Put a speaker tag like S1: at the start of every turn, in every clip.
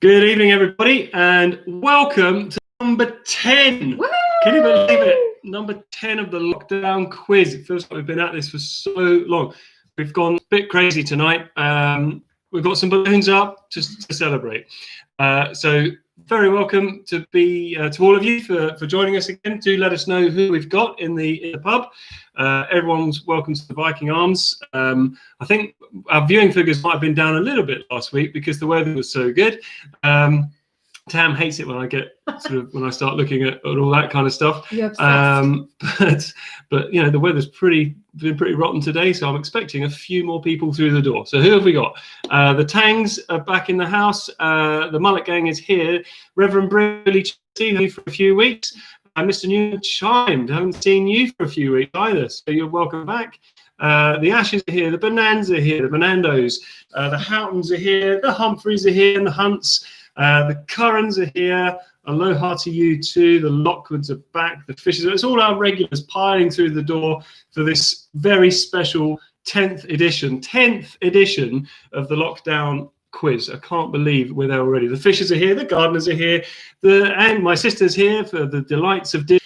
S1: Good evening, everybody, and welcome to number 10.
S2: Woo!
S1: Can you believe it? Number 10 of the lockdown quiz. It feels like we've been at this for so long. We've gone a bit crazy tonight. We've got some balloons up just to celebrate. So very welcome to all of you for joining us again. Do let us know who we've got in the pub. Everyone's welcome to the Viking Arms. I think our viewing figures might have been down a little bit last week because the weather was so good. Tam hates it when I get when I start looking at all that kind of stuff.
S2: You're obsessed.
S1: But you know, the weather's been pretty rotten today, so I'm expecting a few more people through the door. So who have we got? The Tangs are back in the house. The Mullet Gang is here. Reverend Briley for a few weeks. Mr. Newman chimed. Haven't seen you for a few weeks either, so you're welcome back. The Ashes are here. The Bonanza are here. The Bonandos. The Houghtons are here. The Humphreys are here, and the Hunts. The Currans are here. Aloha to you too. The Lockwoods are back. The Fishers. It's all our regulars piling through the door for this very special 10th edition of the lockdown quiz. I can't believe we're there already. The Fishers are here. The Gardeners are here. And my sister's here for the delights of dinner.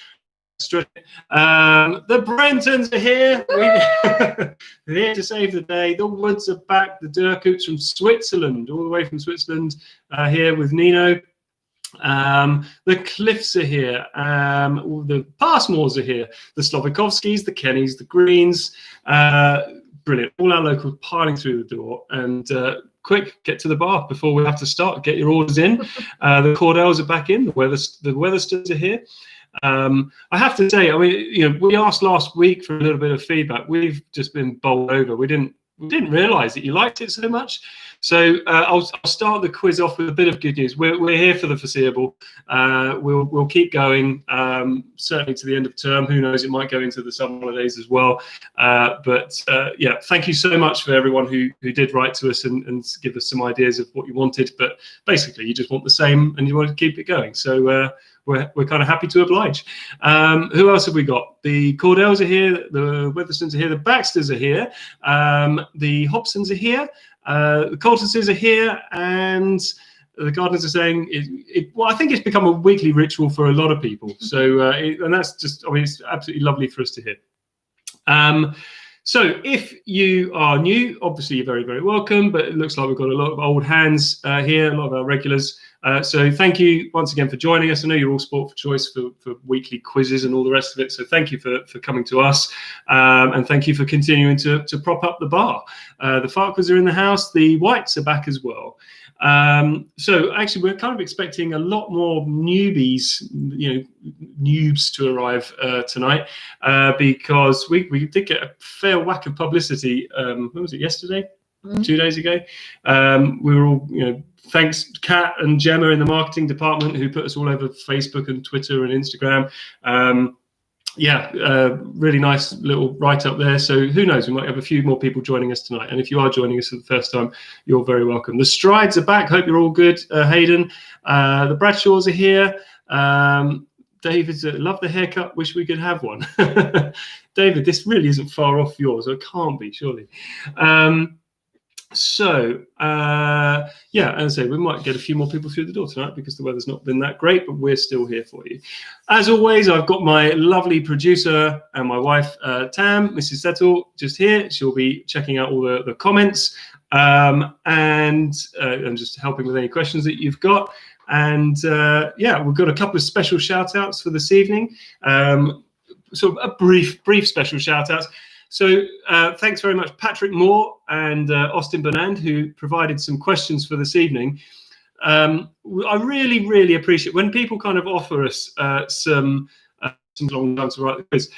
S1: The Brentons are here. They're here to save the day. The Woods are back. The Durkoots from Switzerland, all the way from Switzerland, here with Nino. The Cliffs are here. The Passmores are here. The Slovakovskis, the Kennys, the Greens. Brilliant. All our locals piling through the door. And quick, get to the bar before we have to start. Get your orders in. The Cordells are back in. The Weatherspoons are here. I have to say, I mean, you know, we asked last week for a little bit of feedback. We've just been bowled over. We didn't realise that you liked it so much. So I'll start the quiz off with a bit of good news. We're here for the foreseeable. We'll keep going, certainly to the end of term. Who knows? It might go into the summer holidays as well. But yeah, thank you so much for everyone who did write to us and give us some ideas of what you wanted. But basically, you just want the same and you want to keep it going. So we're kind of happy to oblige. Who else have we got? The Cordells are here. The Weatherstones are here. The Baxters are here. The Hobsons are here. The Coltonses are here, and the Gardeners are saying, well, I think it's become a weekly ritual for a lot of people. So, and that's just, I mean, it's absolutely lovely for us to hear. So if you are new, obviously you're very, very welcome, but it looks like we've got a lot of old hands here, a lot of our regulars. So thank you once again for joining us. I know you're all sport for choice for weekly quizzes and all the rest of it. So thank you for coming to us. And thank you for continuing to prop up the bar. The Farquhars are in the house. The Whites are back as well. So actually, we're kind of expecting a lot more newbies, noobs to arrive tonight because we did get a fair whack of publicity. When was it? Yesterday? 2 days ago. We were all, thanks Kat and Gemma in the marketing department who put us all over Facebook and Twitter and Instagram. Really nice little write-up there. So who knows, we might have a few more people joining us tonight. And if you are joining us for the first time, you're very welcome. The Strides are back. Hope you're all good, Hayden. The Bradshaws are here. David's love the haircut. Wish we could have one. David, this really isn't far off yours. It can't be, surely. As I say, we might get a few more people through the door tonight because the weather's not been that great, but we're still here for you. As always, I've got my lovely producer and my wife, Tam, Mrs. Settle, just here. She'll be checking out all the comments and just helping with any questions that you've got. And we've got a couple of special shout outs for this evening. So a brief special shout outs. So thanks very much, Patrick Moore and Austin Bernand, who provided some questions for this evening. I really, really appreciate when people kind of offer us some long time to write the quiz.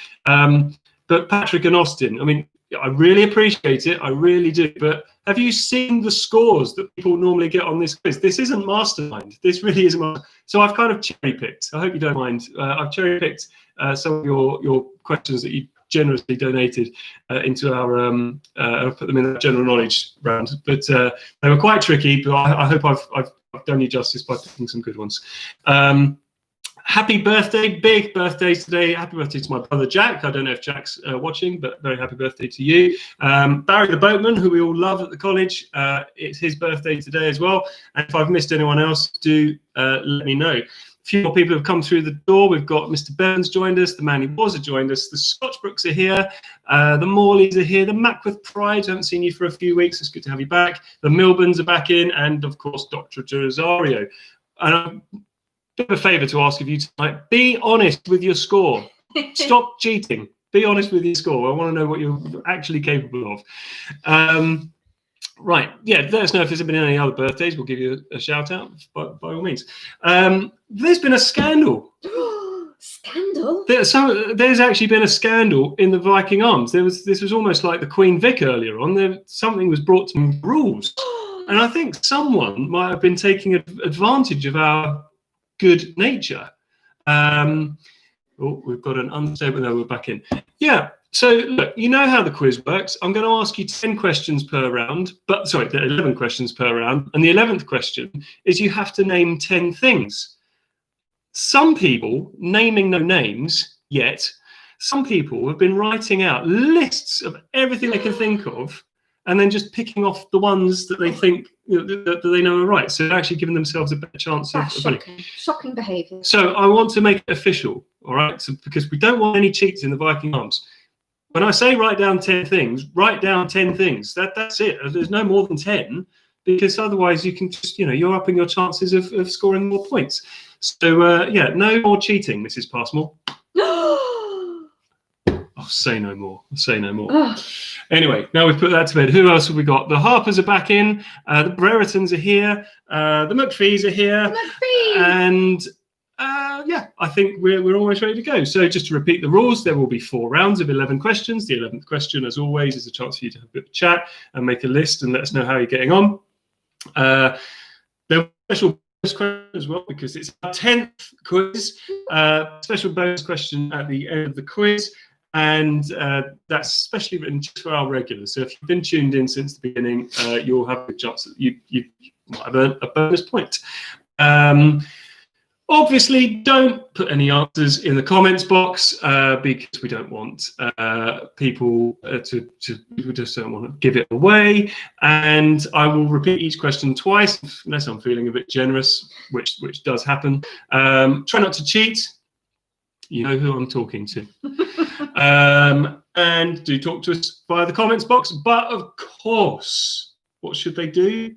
S1: But Patrick and Austin, I mean, I really appreciate it. I really do. But have you seen the scores that people normally get on this quiz? This isn't Mastermind. This really isn't. So I've kind of cherry picked. I hope you don't mind. I've cherry picked some of your questions that you generously donated into our I'll put them in the general knowledge round, but they were quite tricky, but I hope I've done you justice by picking some good ones. Happy birthday, big birthday today. Happy birthday to my brother Jack. I don't know if Jack's watching, but very happy birthday to you. Barry the boatman, who we all love at the college, it's his birthday today as well. And if I've missed anyone else, do let me know. A few more people have come through the door. We've got Mr. Burns joined us, the Manny Wars have joined us, the Scotchbrooks are here, the Morleys are here, the Mackworth Pride, haven't seen you for a few weeks, it's good to have you back. The Milburns are back in, and of course, Dr. Rosario. And a bit of a favour to ask of you tonight, be honest with your score. Stop cheating. Be honest with your score. I want to know what you're actually capable of. Right, yeah, let us know if there's been any other birthdays. We'll give you a shout out by all means. There's been a scandal.
S2: Scandal?
S1: There's actually been a scandal in the Viking Arms. This was almost like the Queen Vic earlier on. Something was brought to rules. And I think someone might have been taking advantage of our good nature. Oh, we've got an unstable. No, we're back in. Yeah. So look, you know how the quiz works. I'm going to ask you 10 questions per round, but sorry, 11 questions per round. And the 11th question is you have to name 10 things. Some people naming no names yet. Some people have been writing out lists of everything they can think of, and then just picking off the ones that they think that they know are right. So they're actually giving themselves a better chance of winning.
S2: Shocking behaviour.
S1: So I want to make it official, all right? So because we don't want any cheats in the Viking Arms. When I say write down 10 things, write down 10 things. That's it. There's no more than 10, because otherwise you can just, you're upping your chances of scoring more points. So yeah, no more cheating, Mrs. Passmore. Oh, say no more. Say no more. Anyway, now we've put that to bed. Who else have we got? The Harpers are back in. The Breretons are here. The McPhees are here. And yeah, I think we're almost ready to go. So just to repeat the rules, there will be 4 rounds of 11 questions. The 11th question, as always, is a chance for you to have a bit of a chat and make a list and let us know how you're getting on. There will be a special bonus question as well, because it's our 10th quiz. Special bonus question at the end of the quiz. And that's specially written just for our regulars. So if you've been tuned in since the beginning, you'll have a chance that you might have earned a bonus point. Obviously, don't put any answers in the comments box because we don't want people we just don't want to give it away. And I will repeat each question twice, unless I'm feeling a bit generous, which does happen. Try not to cheat. You know who I'm talking to. And do talk to us via the comments box. But of course, what should they do?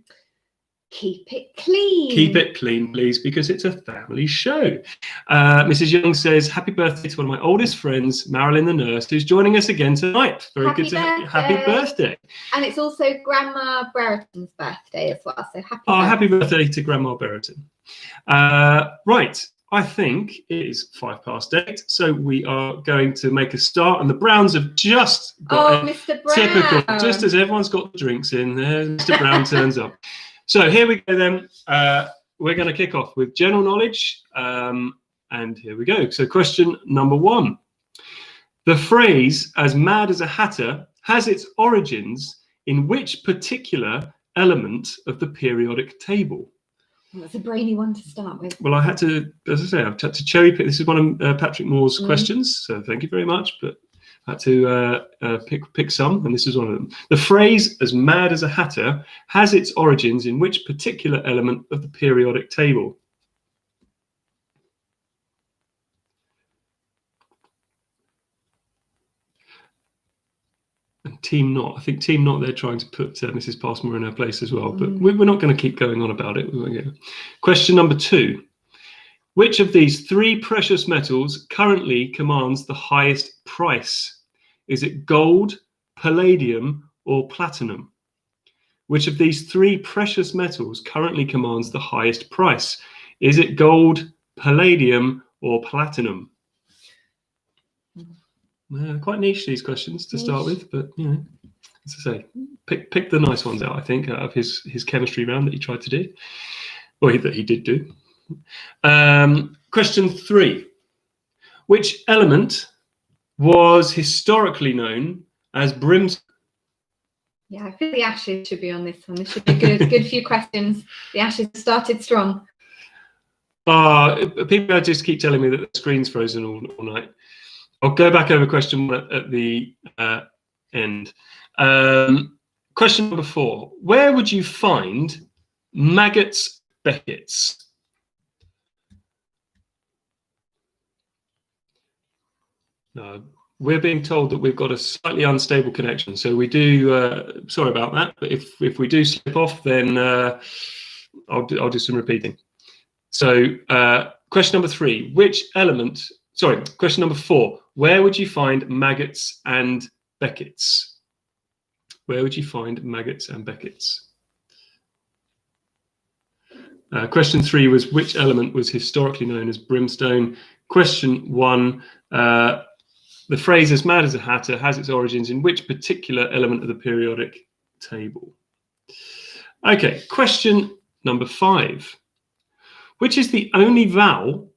S2: Keep it clean.
S1: Keep it clean, please, because it's a family show. Mrs. Young says, happy birthday to one of my oldest friends, Marilyn the nurse, who's joining us again tonight. Very good to have you. Happy birthday.
S2: And it's also Grandma Brereton's birthday as well. So happy
S1: birthday. Happy birthday to Grandma Brereton. Right. I think it is 8:05, so we are going to make a start. And the Browns have just got
S2: Mr. Brown.
S1: Typical, just as everyone's got the drinks in there, Mr. Brown turns up. So here we go then. We're going to kick off with general knowledge. And here we go. So question number 1. The phrase, as mad as a hatter, has its origins in which particular element of the periodic table?
S2: Well, that's a brainy one to start with.
S1: Well, I had to, as I say, I've had to cherry pick. This is one of Patrick Moore's questions, so thank you very much. But I had to pick some, and this is one of them. The phrase, as mad as a hatter, has its origins in which particular element of the periodic table? And Team Not, I think Team Not, they're trying to put Mrs. Passmore in her place as well, but we're not going to keep going on about it. Question number 2. Which of these 3 precious metals currently commands the highest price? Is it gold, palladium, or platinum? Which of these 3 precious metals currently commands the highest price? Is it gold, palladium, or platinum? Quite niche, these questions to start with, but as I say, pick the nice ones out. I think out of his chemistry round that he tried to do, or that he did do. Question 3: which element was historically known as brimstone?
S2: Yeah, I think the ashes should be on this one. This should be good. Good few questions. The ashes started strong.
S1: People just keep telling me that the screen's frozen all night. I'll go back over question 1 at the end. Question number 4. Where would you find maggots, Beckets? We're being told that we've got a slightly unstable connection, so we do. Sorry about that, but if we do slip off, then I'll do some repeating. So, question number 3: which element? Sorry, question number 4: where would you find maggots and Beckets? Where would you find maggots and Beckets? Question 3 was which element was historically known as brimstone? Question 1. The phrase "as mad as a hatter" has its origins in which particular element of the periodic table? Okay, question number 5. Which is the only vowel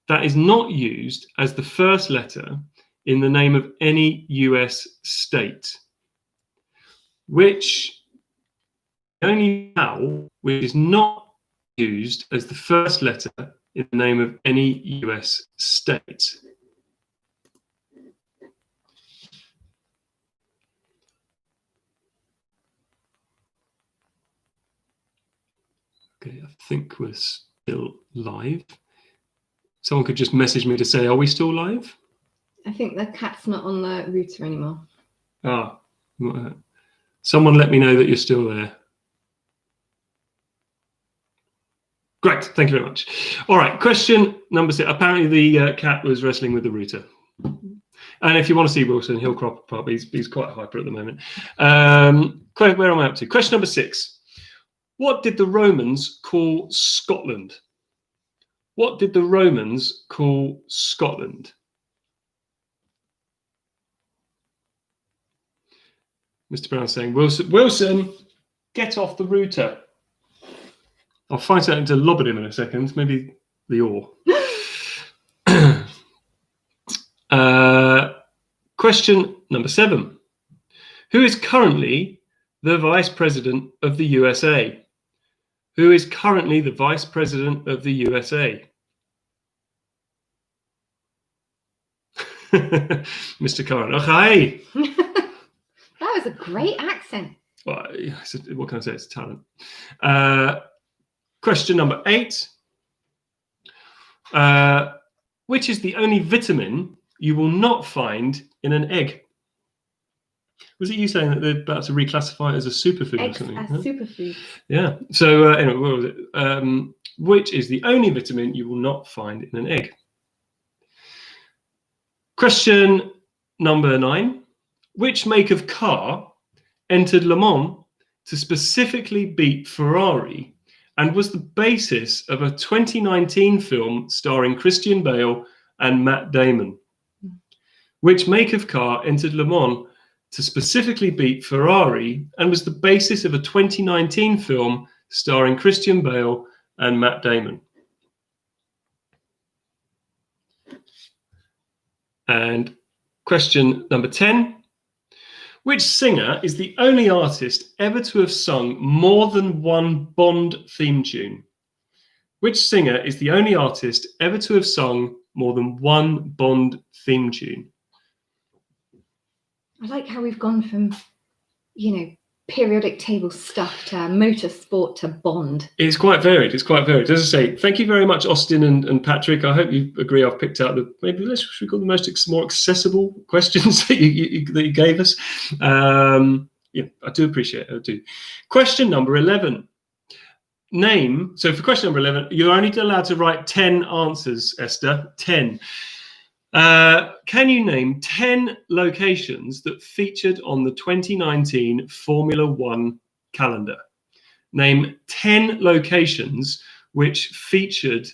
S1: that is not used as the first letter in the name of any US state? Which only vowel which is not used as the first letter in the name of any US state? Okay, I think we're still live. Someone could just message me to say, are we still live?
S2: I think the cat's not on the router anymore.
S1: Someone let me know that you're still there. Great, thank you very much. All right, question number 6. Apparently the cat was wrestling with the router. And if you want to see Wilson, he'll crop up. He's quite hyper at the moment. Where am I up to? Question number 6. What did the Romans call Scotland? What did the Romans call Scotland? Mr. Brown saying, Wilson, get off the router. I'll find something to lob at him in a second, maybe the oar. Question number 7. Who is currently the Vice President of the USA? Who is currently the Vice President of the USA? Mr. Curran. Okay.
S2: That was a great accent.
S1: Well, what can I say? It's talent. Question number 8. Which is the only vitamin you will not find in an egg? Was it you saying that they're about to reclassify it as a superfood or something?
S2: As superfood.
S1: Yeah. So anyway, what was it? Which is the only vitamin you will not find in an egg? Question number 9. Which make of car entered Le Mans to specifically beat Ferrari and was the basis of a 2019 film starring Christian Bale and Matt Damon? Which make of car entered Le Mans to specifically beat Ferrari and was the basis of a 2019 film starring Christian Bale and Matt Damon? And question number 10. Which singer is the only artist ever to have sung more than one Bond theme tune? Which singer is the only artist ever to have sung more than one Bond theme tune?
S2: I like how we've gone from, periodic table stuff to motorsport to Bond.
S1: It's quite varied. It's quite varied. As I say, thank you very much, Austin and Patrick. I hope you agree I've picked out should we call the more accessible questions that you gave us. Yeah, I do appreciate it. I do. Question number 11. So for question number 11, you're only allowed to write 10 answers, Esther. 10. Can you name 10 locations that featured on the 2019 Formula One calendar? Name 10 locations which featured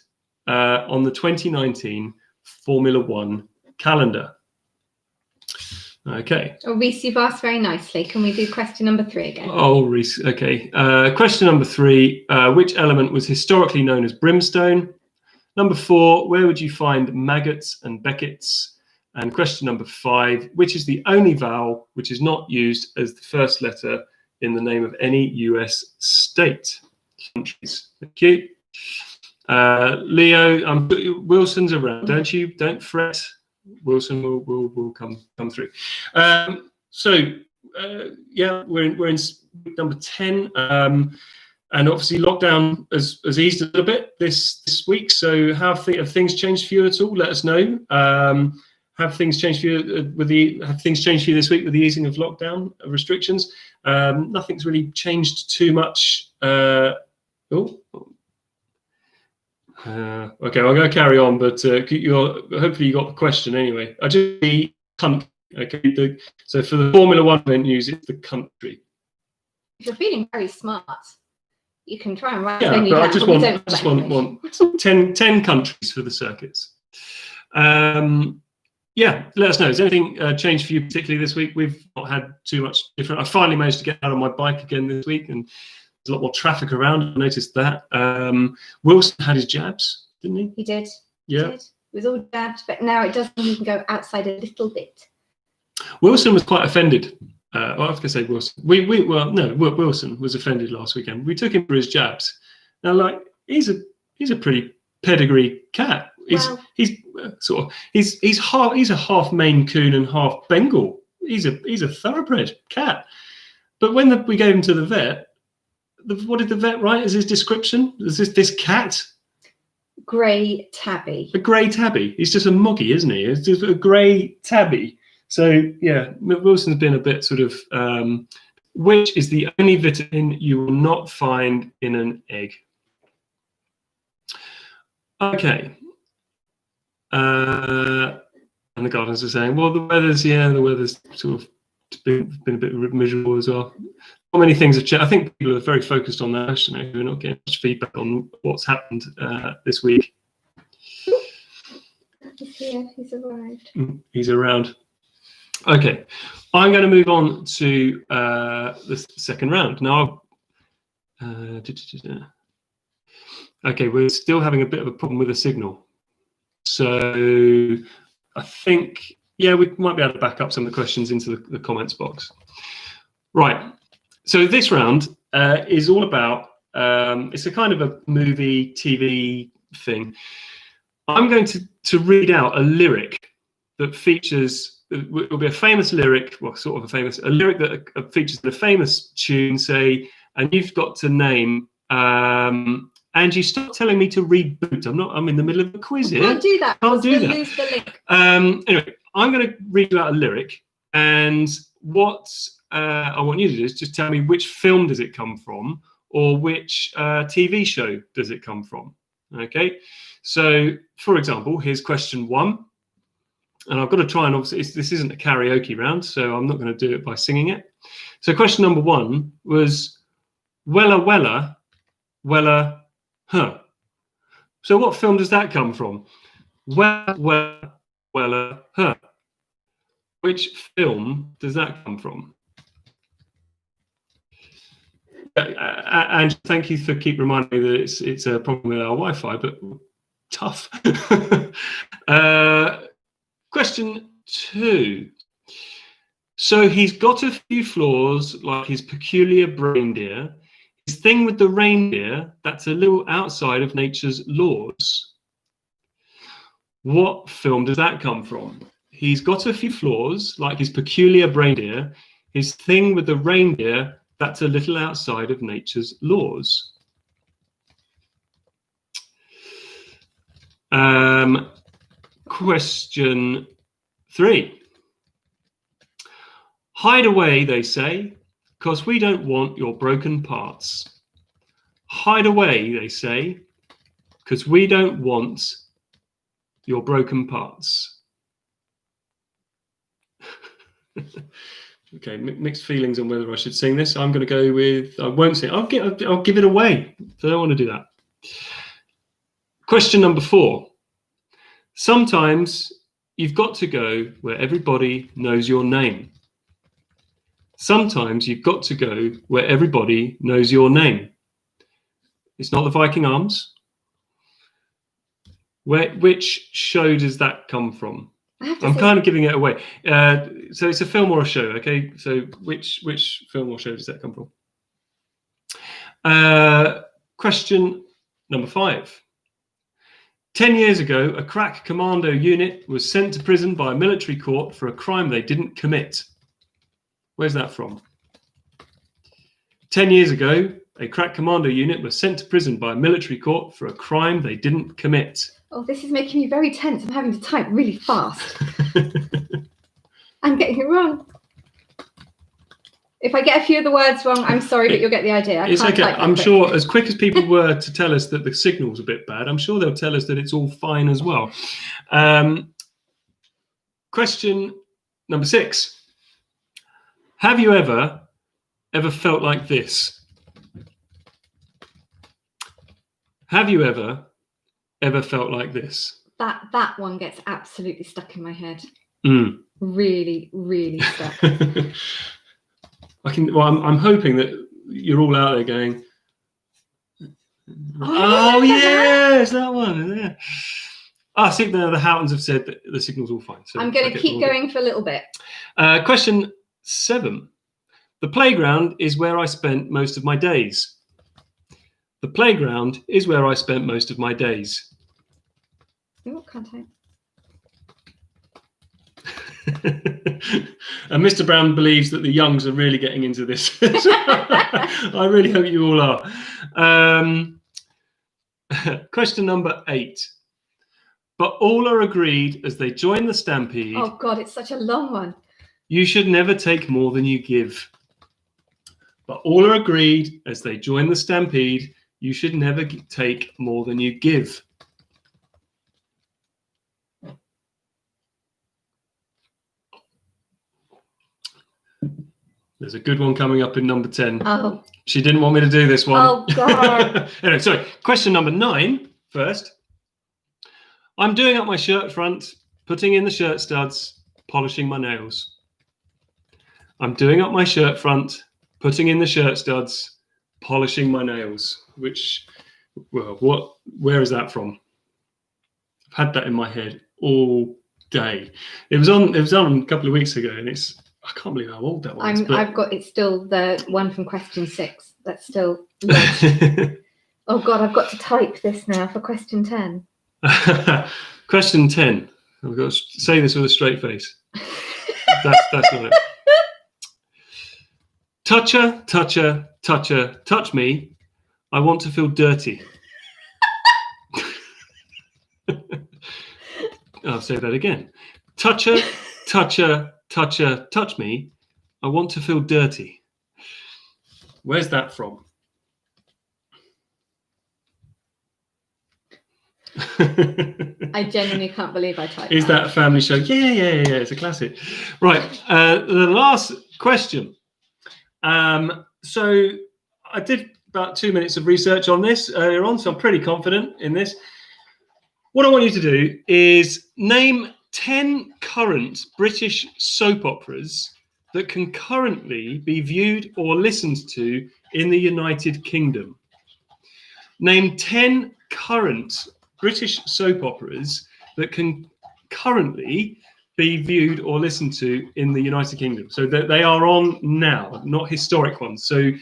S1: on the 2019 Formula One calendar. Okay.
S2: Oh, Reese, you've asked very nicely. Can we do question number 3 again?
S1: Oh, Reese. Okay. Question number 3. Which element was historically known as brimstone? Number 4, where would you find maggots and Beckets? And question number 5, which is the only vowel which is not used as the first letter in the name of any US state? Countries. Thank you. Leo, Wilson's around. Don't fret. Wilson will come through. Yeah, we're in week number 10, and obviously lockdown has eased a little bit this week. So have things changed for you at all? Let us know. Have things changed for you have things changed for you this week with the easing of lockdown restrictions? Nothing's really changed too much. Okay, I'm going to carry on, but hopefully you got the question anyway. I just the country. Okay, so for the Formula One event news, it's the country.
S2: If you're feeling very smart, you can try and write.
S1: Yeah, but I just want 10 countries for the circuits. Yeah, let us know. Has anything changed for you particularly this week? We've not had too much different. I finally managed to get out on my bike again this week, and there's a lot more traffic around. I noticed that. Wilson had his jabs, didn't he?
S2: He did.
S1: Yeah.
S2: He did. It was all jabbed, but now it does mean you can go outside a little bit.
S1: Wilson was quite offended. I was going to say Wilson. Wilson was offended last weekend. We took him for his jabs. Now, like, he's a pretty pedigree cat. He's a half Maine Coon and half Bengal. He's a thoroughbred cat. But when we gave him to the vet, what did the vet write as his description? Is this cat?
S2: Grey tabby.
S1: A grey tabby. He's just a moggy, isn't he? It's just a grey tabby. So yeah, Wilson's been a bit sort of, which is the only vitamin you will not find in an egg. Okay. And the gardeners are saying, well, the weather's sort of been a bit miserable as well. Not many things have changed. I think people are very focused on that. We're not getting much feedback on what's happened this week.
S2: He's here. He's arrived.
S1: He's around. Okay, I'm going to move on to the second round now. Okay, we're still having a bit of a problem with the signal. So I think, yeah, we might be able to back up some of the questions into the comments box. Right, so this round is all about, it's a kind of a movie, TV thing. I'm going to read out a lyric that features, it will be a famous lyric, well, sort of a lyric that features in a famous tune, say, and you've got to name, Angie, stop telling me to reboot. I'm in the middle of a quiz here.
S2: Can't do that.
S1: Can't do that.
S2: Lose the link.
S1: Anyway, I'm going to read you out a lyric, and what I want you to do is just tell me which film does it come from, or which TV show does it come from. Okay, so for example, here's question 1, and I've got to try and obviously this isn't a karaoke round, so I'm not going to do it by singing it. So question number 1 was Wella Wella Wella Huh. So what film does that come from? Wella Wella Huh. Which film does that come from? And thank you for keep reminding me that it's a problem with our Wi-Fi, but tough. Question 2. So he's got a few flaws, like his peculiar reindeer. His thing with the reindeer, that's a little outside of nature's laws. What film does that come from? He's got a few flaws, like his peculiar reindeer. His thing with the reindeer, that's a little outside of nature's laws. Question 3. Hide away, they say, because we don't want your broken parts. Hide away, they say, because we don't want your broken parts. Okay, mixed feelings on whether I should sing this. I'm going to go with, I won't sing. I'll give it away. So I don't want to do that. Question number 4. Sometimes you've got to go where everybody knows your name. Sometimes you've got to go where everybody knows your name. It's not the Viking Arms. Which show does that come from? I'm kind of giving it away. So it's a film or a show, okay? So which film or show does that come from? Question number 5. 10 years ago, a crack commando unit was sent to prison by a military court for a crime they didn't commit. Where's that from? 10 years ago, a crack commando unit was sent to prison by a military court for a crime they didn't commit.
S2: Oh, this is making me very tense. I'm having to type really fast. I'm getting it wrong. If I get a few of the words wrong, I'm sorry, but you'll get the idea.
S1: It's okay. I'm sure as quick as people were to tell us that the signal's a bit bad, I'm sure they'll tell us that it's all fine as well. Question number 6. Have you ever felt like this? Have you ever felt like this?
S2: That one gets absolutely stuck in my head. Really, really stuck.
S1: I'm hoping that you're all out there going, oh yes, that one. Yeah. I think the Houghtons have said that the signal's all fine. So
S2: I'm going to keep going for a little bit.
S1: Question 7. The playground is where I spent most of my days. The playground is where I spent most of my days.
S2: Oh, can't I?
S1: And Mr. Brown believes that the youngs are really getting into this. I really hope you all are. Question number 8. But all are agreed as they join the stampede.
S2: Oh God, it's such a long one.
S1: You should never take more than you give. But all are agreed as they join the stampede. You should never take more than you give. There's a good one coming up in number 10.
S2: Oh.
S1: She didn't want me to do this one.
S2: Oh, God.
S1: Anyway, sorry. Question number 9 first. I'm doing up my shirt front, putting in the shirt studs, polishing my nails. I'm doing up my shirt front, putting in the shirt studs, polishing my nails. Which, well, where is that from? I've had that in my head all day. It was on a couple of weeks ago, and I can't believe how old that was.
S2: It's still the one from question 6. That's still Oh God, I've got to type this now for question 10.
S1: Question 10. I've got to say this with a straight face. That's not it. Toucher, toucher, toucher, touch me. I want to feel dirty. I'll say that again. Toucher, toucher, toucher, touch me. I want to feel dirty. Where's that from?
S2: I genuinely can't believe I typed
S1: Is that a family show? Yeah. It's a classic. Right. The last question. So I did about 2 minutes of research on this earlier on, so I'm pretty confident in this. What I want you to do is name 10 current British soap operas that can currently be viewed or listened to in the United Kingdom. Name 10 current British soap operas that can currently be viewed or listened to in the United Kingdom. So they are on now, not historic ones. So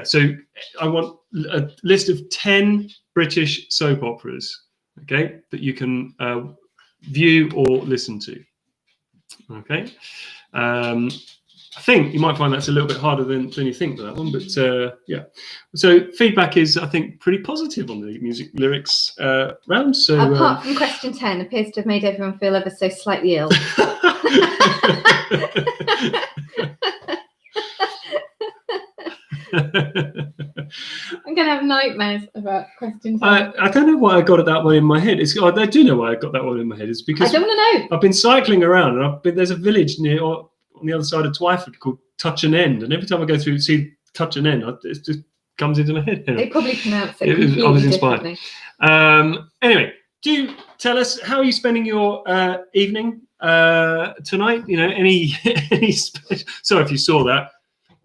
S1: so I want a list of 10 British soap operas, okay, that you can view or listen to. Okay. I think you might find that's a little bit harder than you think, that one, but yeah. So feedback is, I think, pretty positive on the music lyrics round. So
S2: apart from question 10, appears to have made everyone feel ever so slightly ill. I'm going to have nightmares about question 10.
S1: I don't know why I got that one in my head. I do know why I got that one in my head. It's because
S2: I don't want to know.
S1: I've been cycling around, and there's a village near on the other side of Twyford called Touch and End, and every time I go through see Touch and End, it just comes into my head. Anyway.
S2: They probably pronounce it completely
S1: I was inspired.
S2: differently.
S1: Anyway, do tell us, how are you spending your evening tonight? You know, any special... Sorry if you saw that.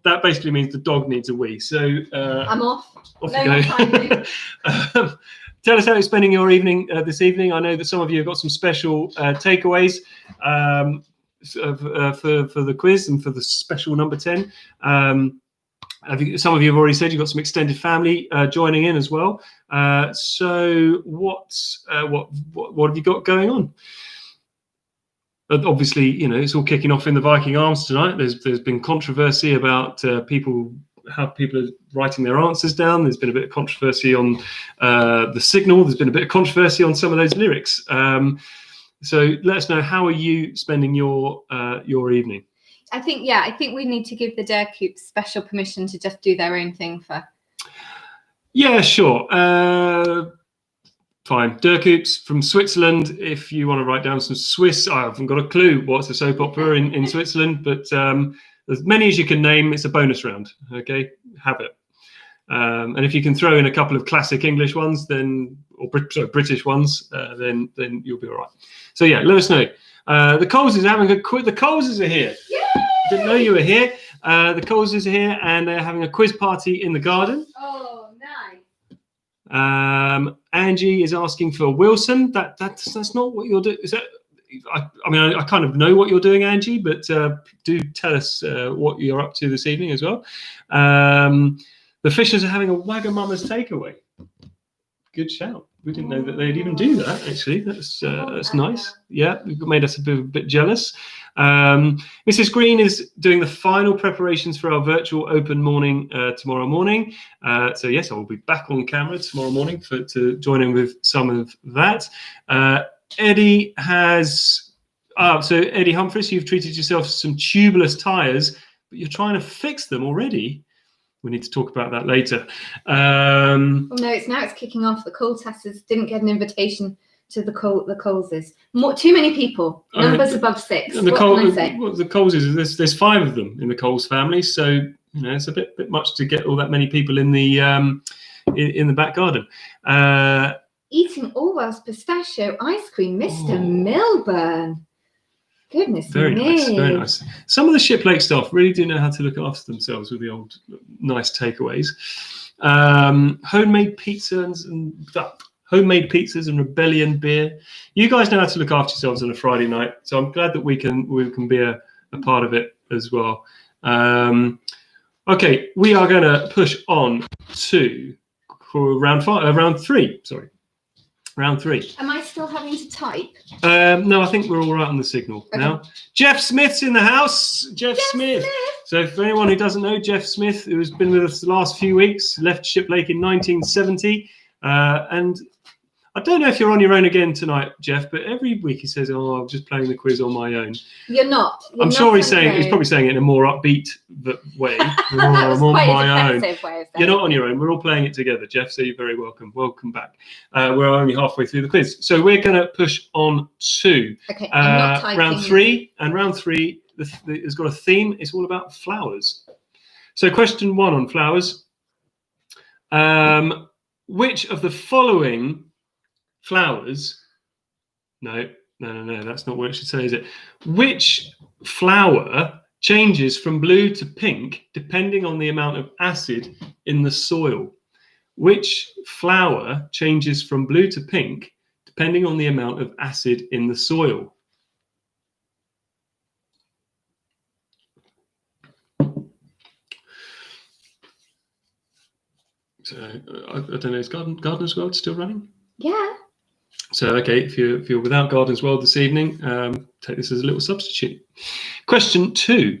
S1: That basically means the dog needs a wee. So
S2: I'm off.
S1: Off you go. Tell us how you're spending your evening this evening. I know that some of you have got some special takeaways for the quiz and for the special number 10. Some of you have already said you've got some extended family joining in as well. So what have you got going on? Obviously, it's all kicking off in the Viking Arms tonight. There's been controversy about how people are writing their answers down. There's been a bit of controversy on the signal. There's been a bit of controversy on some of those lyrics. So let us know, how are you spending your evening?
S2: I think we need to give the Derkoops special permission to just do their own thing for.
S1: Yeah, sure. Fine. Derkoops from Switzerland. If you want to write down some Swiss, I haven't got a clue what's a soap opera in Switzerland, but as many as you can name, it's a bonus round. Okay, have it. And if you can throw in a couple of classic English ones, or British ones, then you'll be all right. So yeah, let us know. The Coleses are having a quiz. The Coleses are here. Yay! Didn't know you were here. The Coleses are here, and they're having a quiz party in the garden.
S2: Oh, nice.
S1: Angie is asking for Wilson. That's not what you're doing. Is that? I kind of know what you're doing, Angie, but do tell us what you're up to this evening as well. The Fishers are having a Wagamama's takeaway. Good shout. We didn't know that they'd even do that, actually. That's nice. Yeah, it made us a bit jealous. Mrs. Green is doing the final preparations for our virtual open morning tomorrow morning. So yes, I will be back on camera tomorrow morning to join in with some of that. Eddie has... so Eddie Humphries, you've treated yourself to some tubeless tyres, but you're trying to fix them already. We need to talk about that later.
S2: No, it's kicking off. The Coletesses didn't get an invitation to the Coleses. Too many people. Numbers above 6. What can I say?
S1: The Coleses, there's 5 of them in the Coles family, so it's a bit much to get all that many people in the back garden.
S2: Eating Orwell's pistachio ice cream, Mr. Milburn. Goodness
S1: very
S2: me.
S1: Nice, very nice. Some of the Shiplake staff really do know how to look after themselves with the old nice takeaways. Homemade pizzas and Rebellion beer. You guys know how to look after yourselves on a Friday night, so I'm glad that we can be a part of it as well. Okay, we are going to push on to round 3. Sorry. Round 3.
S2: Am I still having to type?
S1: No, I think we're all right on the signal now. Jeff Smith's in the house. Jeff Smith. So for anyone who doesn't know, Jeff Smith, who has been with us the last few weeks, left Shiplake in 1970. And I don't know if you're on your own again tonight, Jeff, but every week he says, I'm just playing the quiz on my own.
S2: You're not.
S1: I'm sure he's probably saying it in a more upbeat way. I'm on my own. You're not on your own. We're all playing it together, Jeff, so you're very welcome. Welcome back. We're only halfway through the quiz. So we're going to push on to round 3. And round 3 has got a theme. It's all about flowers. So question 1 on flowers. Which of the following flowers? No, that's not what it should say, is it? Which flower changes from blue to pink depending on the amount of acid in the soil? Which flower changes from blue to pink depending on the amount of acid in the soil? So I don't know, is Gardener's World still running?
S2: Yeah.
S1: So, okay, if you're without Gardener's World this evening, take this as a little substitute. Question 2.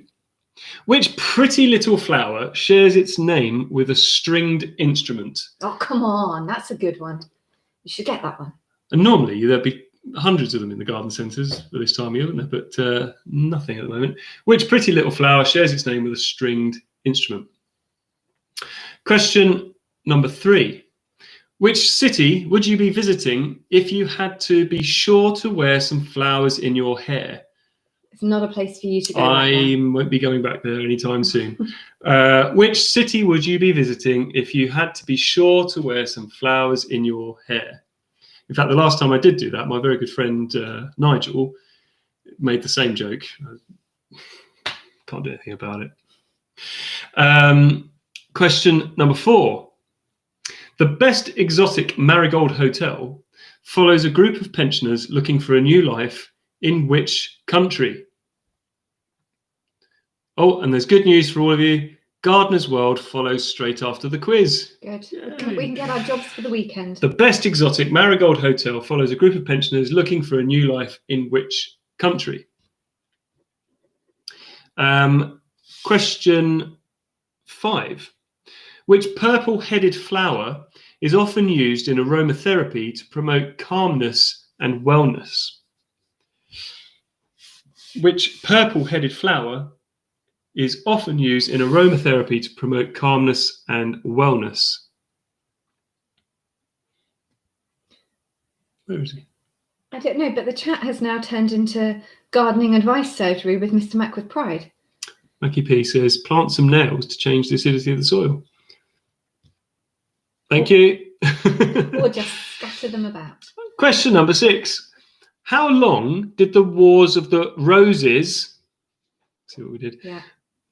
S1: Which pretty little flower shares its name with a stringed instrument?
S2: Oh, come on. That's a good one. You should get that one.
S1: And normally there'd be hundreds of them in the garden centres for this time of year, wouldn't there? But nothing at the moment. Which pretty little flower shares its name with a stringed instrument? Question number 3. Which city would you be visiting if you had to be sure to wear some flowers in your hair?
S2: It's not a place for you to go.
S1: I won't be going back there anytime soon. Which city would you be visiting if you had to be sure to wear some flowers in your hair? In fact, the last time I did do that, my very good friend Nigel made the same joke. Can't do anything about it. Question number 4. The Best Exotic Marigold Hotel follows a group of pensioners looking for a new life in which country? Oh, and there's good news for all of you. Gardener's World follows straight after the quiz.
S2: Good.
S1: Yay.
S2: We can get our jobs for the weekend.
S1: The Best Exotic Marigold Hotel follows a group of pensioners looking for a new life in which country? Question 5. Which purple-headed flower is often used in aromatherapy to promote calmness and wellness? Which purple-headed flower is often used in aromatherapy to promote calmness and wellness? Where is he?
S2: I don't know, but the chat has now turned into gardening advice surgery with Mr. Mac with Pride.
S1: Mackie P says, plant some nails to change the acidity of the soil. Thank you.
S2: Or just scatter them about.
S1: Question number 6. How long did the Wars of the Roses... See what we did?
S2: Yeah.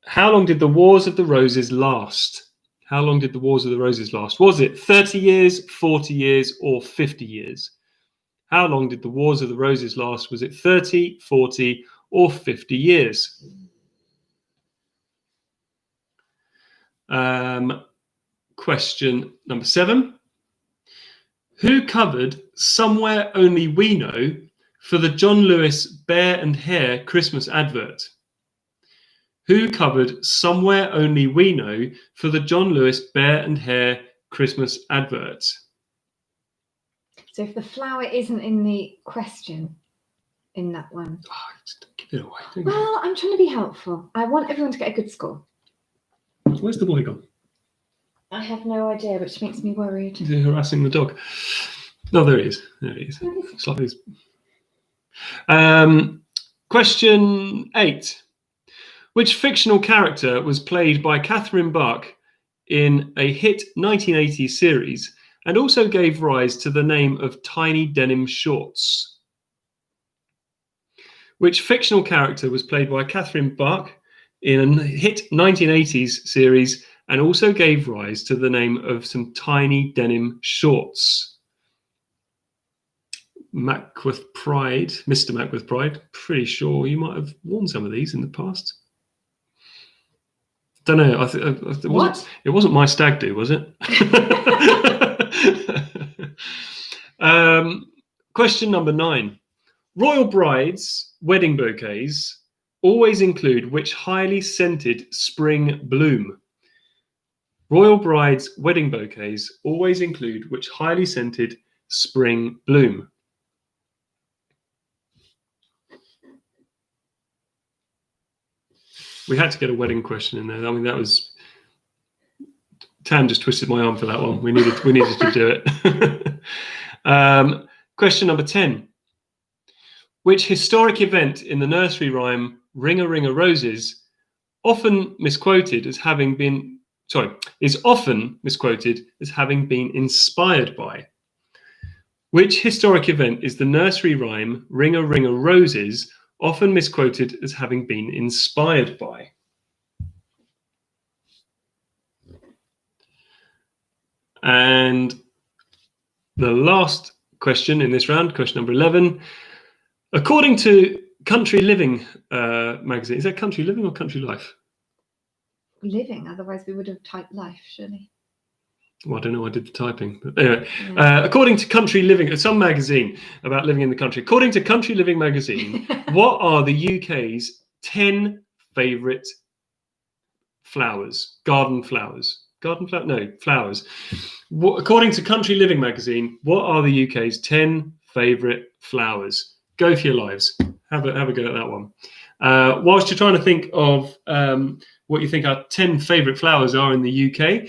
S1: How long did the Wars of the Roses last? How long did the Wars of the Roses last? Was it 30 years, 40 years, or 50 years? How long did the Wars of the Roses last? Was it 30, 40, or 50 years? Question number 7. Who covered Somewhere Only We Know for the John Lewis Bear and Hare Christmas advert? Who covered Somewhere Only We Know for the John Lewis Bear and Hare Christmas advert?
S2: So if the flower isn't in the question in that one.
S1: Oh, just give it away. Don't
S2: Well, I'm trying to be helpful. I want everyone to get a good score.
S1: Where's the boy gone?
S2: I have no idea, which makes me worried.
S1: Is he harassing the dog? No, there he is. There he is. It's like this. Question 8. Which fictional character was played by Catherine Bach in a hit 1980s series and also gave rise to the name of Tiny Denim Shorts? Which fictional character was played by Catherine Bach in a hit 1980s series and also gave rise to the name of some tiny denim shorts? Mac with Pride, Mr. Mac with Pride, pretty sure you might have worn some of these in the past. Don't know. It wasn't my stag do, was it? Question number 9. Royal brides' wedding bouquets always include which highly scented spring bloom? Royal brides' wedding bouquets always include which highly scented spring bloom? We had to get a wedding question in there. I mean, that was... Tam just twisted my arm for that one. We needed to do it. Question number 10. Which historic event in the nursery rhyme Ring a Ring a Roses often misquoted as having been... is often misquoted as having been inspired by? Which historic event is the nursery rhyme Ring a Ring a Roses often misquoted as having been inspired by? And the last question in this round, question number 11. According to Country Living magazine, is that Country Living or Country Life?
S2: Living, otherwise we would have typed life, surely.
S1: Well, I don't know, I did the typing. But anyway, according to Country Living, some magazine about living in the country. According to Country Living magazine, what are the UK's 10 favourite flowers? Garden flowers. Flowers. According to Country Living magazine, what are the UK's 10 favourite flowers? Go for your lives. Have a go at that one. Whilst you're trying to think of what you think our 10 favourite flowers are in the UK,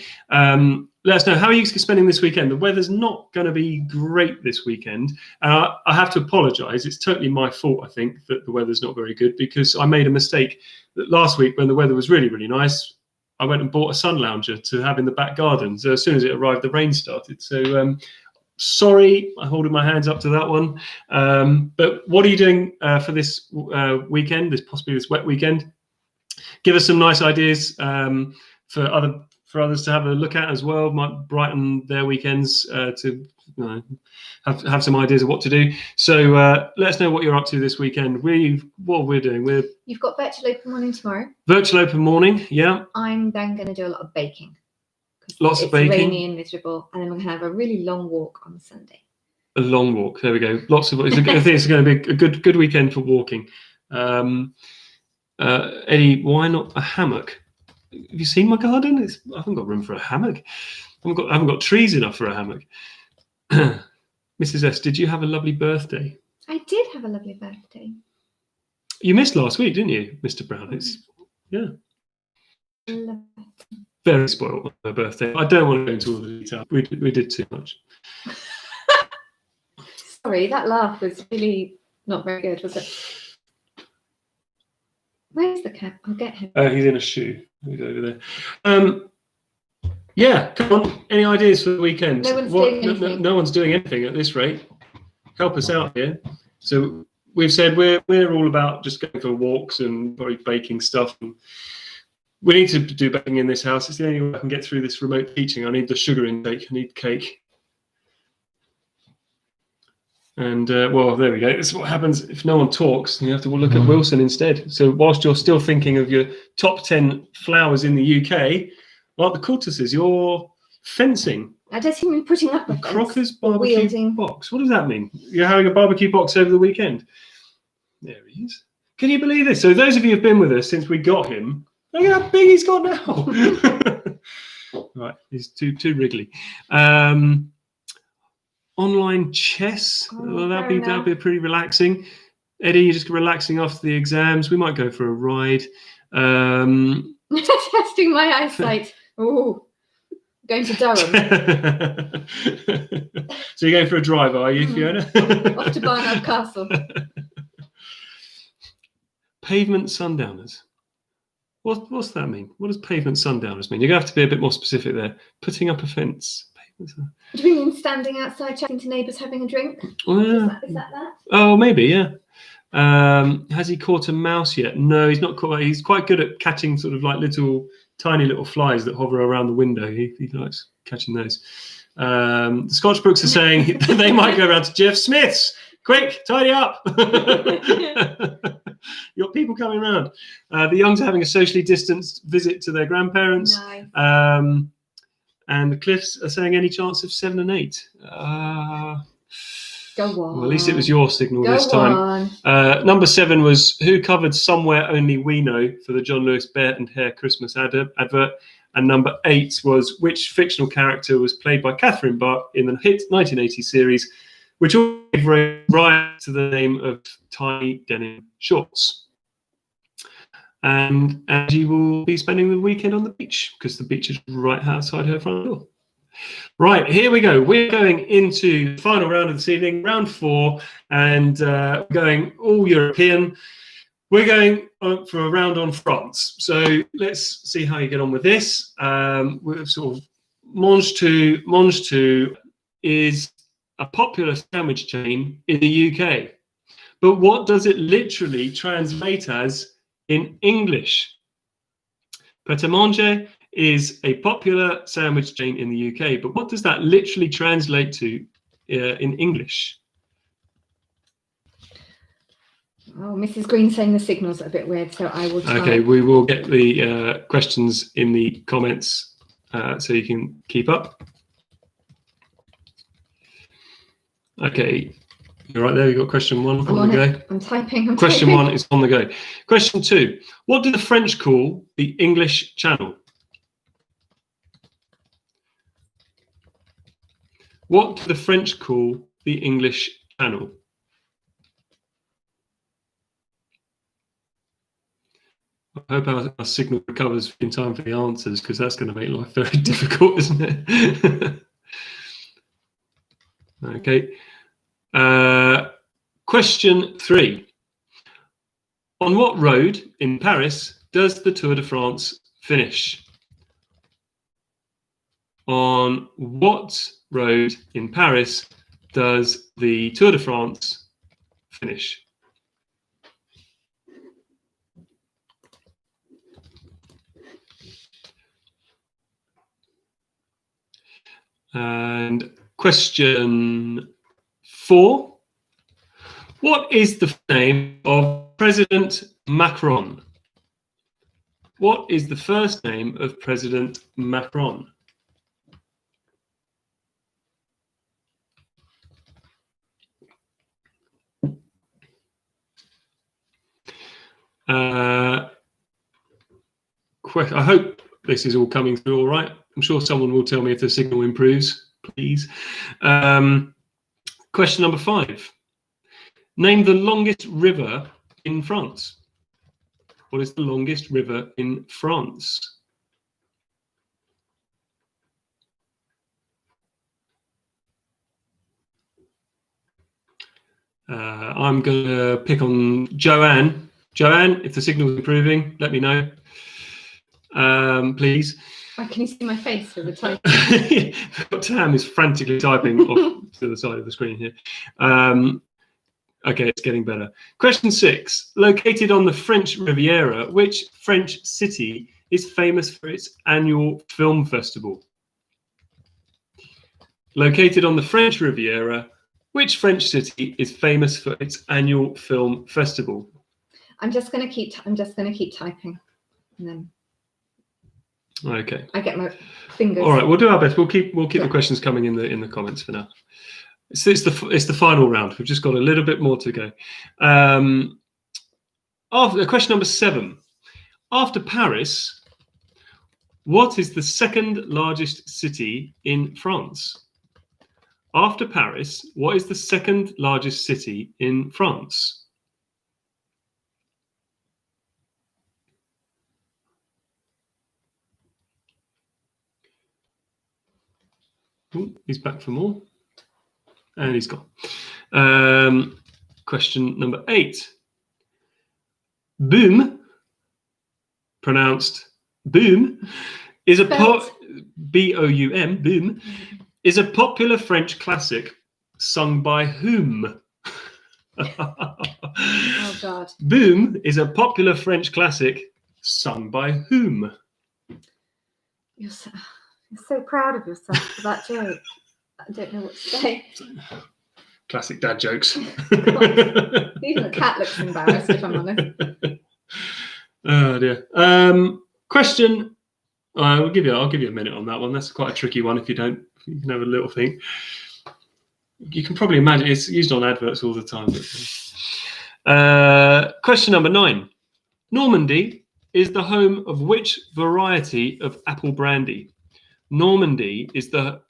S1: let us know, how are you spending this weekend? The weather's not going to be great this weekend. I have to apologise. It's totally my fault, I think, that the weather's not very good, because I made a mistake that last week when the weather was really, really nice. I went and bought a sun lounger to have in the back garden. So as soon as it arrived, the rain started. So sorry, I'm holding my hands up to that one. But what are you doing for this weekend, possibly this wet weekend? Give us some nice ideas for for others to have a look at as well. Might brighten their weekends to have some ideas of what to do. So let us know what you're up to this weekend. What we're doing.
S2: You've got virtual open morning tomorrow.
S1: Virtual open morning, yeah.
S2: I'm then going to do a lot of baking.
S1: Lots of baking.
S2: It's rainy and miserable, and then we're going to have a really long walk on Sunday.
S1: A long walk. There we go. Lots of. I think it's going to be a good weekend for walking. Eddie, why not a hammock? Have you seen my garden? I haven't got room for a hammock. I haven't got trees enough for a hammock. Mrs. S, did you have a lovely birthday?
S2: I did have a lovely birthday.
S1: You missed last week, didn't you, Mr. Brown? Yeah. Very spoiled on my birthday. I don't want to go into all the detail. We did too much.
S2: Sorry, that laugh was really not very good, was it? Where's the cat? I'll get him.
S1: He's in a shoe. He's over there. Yeah, come on. Any ideas for the weekend?
S2: No one's doing anything.
S1: No one's doing anything at this rate. Help us out here. So we've said we're all about just going for walks and probably baking stuff. And we need to do baking in this house. It's the only way I can get through this remote teaching. I need the sugar intake. I need cake. And well, there we go. This is what happens if no one talks. And you have to look at Wilson instead. So whilst you're still thinking of your top 10 flowers in the UK, like the Courteses, you're fencing.
S2: I don't seem to be putting up a
S1: Crocker's barbecue box. What does that mean? You're having a barbecue box over the weekend? There he is. Can you believe this? So those of you who've been with us since we got him, look at how big he's got now. Right, he's too wriggly. Online chess. Well, that'd be pretty relaxing. Eddie, you're just relaxing after the exams. We might go for a ride.
S2: Testing my eyesight. Oh, going to Durham.
S1: So you're going for a drive, are you, Fiona?
S2: Off to Barnard Castle.
S1: Pavement sundowners. What's that mean? What does pavement sundowners mean? You're going to have to be a bit more specific there. Putting up a fence.
S2: Do we mean standing outside chatting to neighbours having a drink?
S1: Yeah.
S2: Is that that?
S1: Oh, maybe, yeah. Has he caught a mouse yet? No, he's not caught. He's quite good at catching sort of like tiny little flies that hover around the window. He likes catching those. The Scotch Brooks are saying they might go around to Jeff Smith's. Quick, tidy up. You got people coming around. The Youngs are having a socially distanced visit to their grandparents.
S2: Nice.
S1: And the Cliffs are saying any chance of 7 and 8.
S2: Go on.
S1: Well, at least it was your signal this
S2: Go
S1: time. Number 7 was who covered Somewhere Only We Know for the John Lewis Bear and Hare Christmas advert. And number 8 was which fictional character was played by Catherine Bach in the hit 1980 series, which all gave rise to the name of Tiny Denim Shorts. And Angie will be spending the weekend on the beach because the beach is right outside her front door. Right, here we go. We're going into the final round of this evening, round 4, and going all European. We're going for a round on France. So let's see how you get on with this. We're sort of Mange Tout is a popular sandwich chain in the UK. But what does it literally translate as in English? Pret a manger is a popular sandwich chain in the UK, but what does that literally translate to in English?
S2: Oh, Mrs. Green saying the signals are a bit weird, so I will try.
S1: Okay, we will get the questions in the comments so you can keep up. Okay. You're right there. You've got question 1 on the go.
S2: I'm typing.
S1: Question 1 is on the go. Question 2. What do the French call the English Channel? What do the French call the English Channel? I hope our signal recovers in time for the answers, because that's going to make life very difficult, isn't it? Okay. Question 3. On what road in Paris does the Tour de France finish? On what road in Paris does the Tour de France finish? And question 4. What is the name of President Macron? What is the first name of President Macron? I hope this is all coming through all right. I'm sure someone will tell me if the signal improves, please. Question number 5. Name the longest river in France. What is the longest river in France? I'm going to pick on Joanne. Joanne, if the signal is improving, let me know, please.
S2: Oh, can you see my face with the typing?
S1: Tam is frantically typing off to the side of the screen here. Okay, it's getting better. Question 6. Located on the French Riviera, which French city is famous for its annual film festival? Located on the French Riviera, which French city is famous for its annual film festival?
S2: I'm just going to keep typing, and then
S1: okay.
S2: I get my fingers.
S1: All right, we'll do our best. We'll keep the questions coming in the comments for now. It's the final round. We've just got a little bit more to go. After question number 7. After Paris, what is the second largest city in France? After Paris, what is the second largest city in France? Ooh, he's back for more. And he's gone. Question number 8. Boom, pronounced boom, is a B-O-U-M, boom, is a popular French classic sung by whom?
S2: Oh God.
S1: Boom is a popular French classic sung by whom?
S2: You're so proud of yourself for that joke. I don't know what to say.
S1: Classic dad jokes.
S2: Even the cat looks embarrassed, if I'm honest.
S1: Oh dear. Question. I'll give you a minute on that one. That's quite a tricky one. If you can have a little think. You can probably imagine it's used on adverts all the time. Question number 9. Normandy is the home of which variety of apple brandy? Normandy is the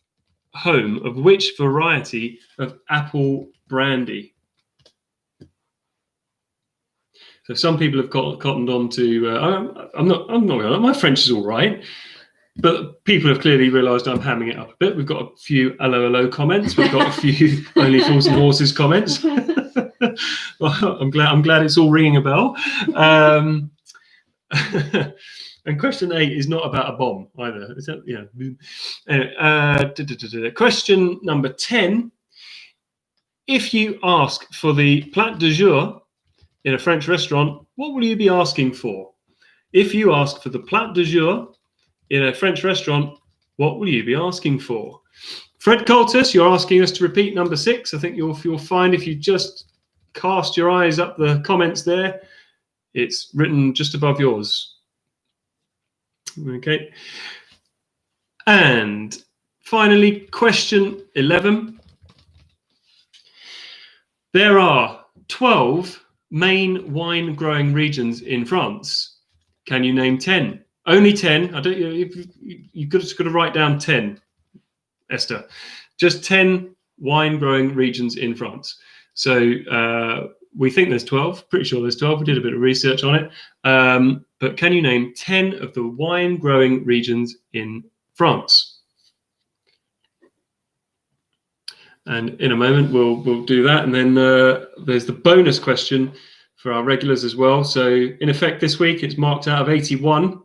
S1: home of which variety of apple brandy? So some people have cottoned on to. I'm not. My French is all right, but people have clearly realised I'm hamming it up a bit. We've got a few hello comments. We've got a few only fools and horses comments. Well, I'm glad it's all ringing a bell. And question 8 is not about a bomb either. Is that, yeah. Anyway, question number 10. If you ask for the plat du jour in a French restaurant, what will you be asking for? If you ask for the plat du jour in a French restaurant, what will you be asking for? Fred Coltus, you're asking us to repeat number 6. I think you'll find if you just cast your eyes up the comments there, it's written just above yours. Okay. And finally, question 11. There are 12 main wine growing regions in France. Can you name 10? Only 10. I don't. You've just got to write down 10, Esther. Just 10 wine growing regions in France. So we think there's 12. Pretty sure there's 12. We did a bit of research on it. But can you name 10 of the wine growing regions in France? And in a moment we'll do that, and then there's the bonus question for our regulars as well. So in effect this week it's marked out of 81.